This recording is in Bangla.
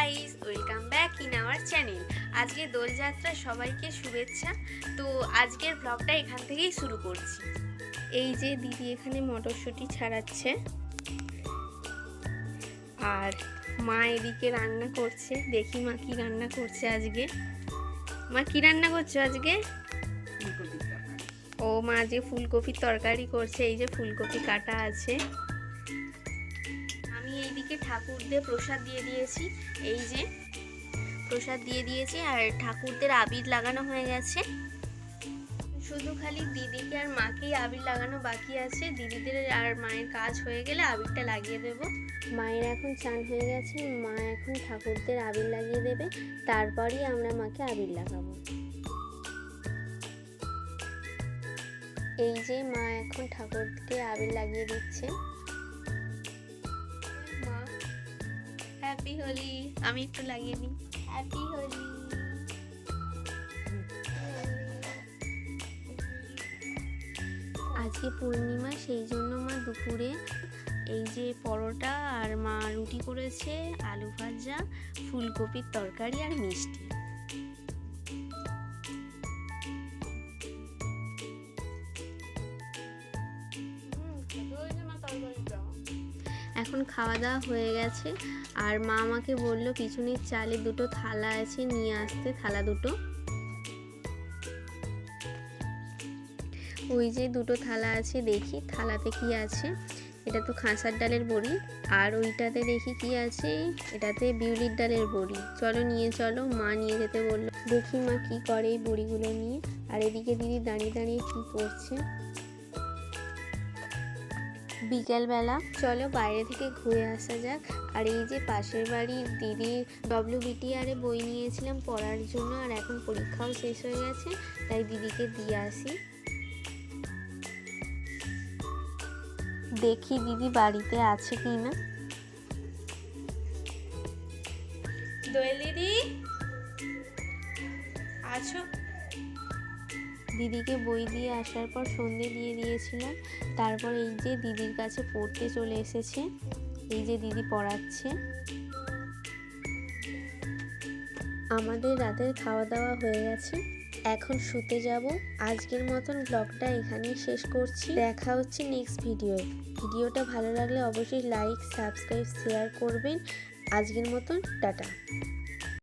Guys, welcome back in our channel. আজকে দোলযাত্রা, সবাইকে শুভেচ্ছা। তো আজকের ব্লগটা এখান থেকেই শুরু করছি। এই যে দিদি এখানে মটরশুঁটি ছাড়াচ্ছে আর মা এদিকে রান্না করছে। দেখি মা কি রান্না করছে আজকে। মা কি রান্না করছো আজকে? ও মা আজকে ফুলকপির তরকারি করছে। এই যে ফুলকপি কাটা আছে। আমি এইদিকে ঠাকুরদের প্রসাদ দিয়ে দিয়েছি। এই যে প্রসাদ দিয়ে দিয়েছি আর ঠাকুরদের আবির লাগানো হয়ে গেছে। শুধু খালি দিদিকে আর মাকেই আবির লাগানো বাকি আছে। দিদিদের আর মায়ের কাজ হয়ে গেলে আবিরটা লাগিয়ে দেব। মায়ের এখন চান হয়ে গেছে, মা এখন ঠাকুরদের আবির লাগিয়ে দেবে, তারপরই আমরা মাকে আবির লাগাবো। এই যে মা এখন ঠাকুরকে আবির লাগিয়ে দিচ্ছে। হ্যাপি হোলি। আমি একটু লাগিয়ে দিই। হ্যাপি হোলি। আজকে পূর্ণিমা, সেই জন্য মা দুপুরে এই যে পরোটা আর মা রুটি করেছে, আলু ভাজা, ফুলকপির তরকারি আর মিষ্টি। এখন খাওয়া দাওয়া হয়ে গেছে আর মা আমাকে বললো পিছনের চালে দুটো থালা আছে, নিয়ে আসতে থালা দুটো। ওই যে দুটো থালা আছে, দেখি থালাতে কি আছে। এটা তো খাঁসার ডালের বড়ি, আর ওইটাতে দেখি কি আছে, এটাতে বিউলির ডালের বড়ি। চলো নিয়ে চলো, মা নিয়ে যেতে বললো। দেখি মা কি করে এই বড়িগুলো নিয়ে। আর এদিকে দিদি দাঁড়িয়ে দাঁড়িয়ে কি করছে। বিকেলবেলা, চলো বাইরে থেকে ঘুরে আসা যাক। আর এই যে পাশের বাড়ির দিদির WBTR বই নিয়েছিলাম পড়ার জন্য, আর এখন পরীক্ষাও শেষ হয়ে গেছে, তাই দিদিকে দিয়ে আসি। দেখি দিদি বাড়িতে আছে কি না। দোয়েল দিদি আছো? দিদিকে বই দিয়ে আসার পর সন্ধে দিয়ে দিয়েছিলাম। তারপর এই যে দিদির কাছে পড়তে চলে এসেছে। এই যে দিদি পড়াচ্ছে। আমাদের রাতের খাওয়া দাওয়া হয়ে গেছে, এখন শুতে যাব। আজকের মতন ব্লগটা এখানেই শেষ করছি। দেখা হচ্ছে নেক্সট ভিডিওটা ভালো লাগলে অবশ্যই লাইক, সাবস্ক্রাইব, শেয়ার করবেন। আজকের মতন টাটা।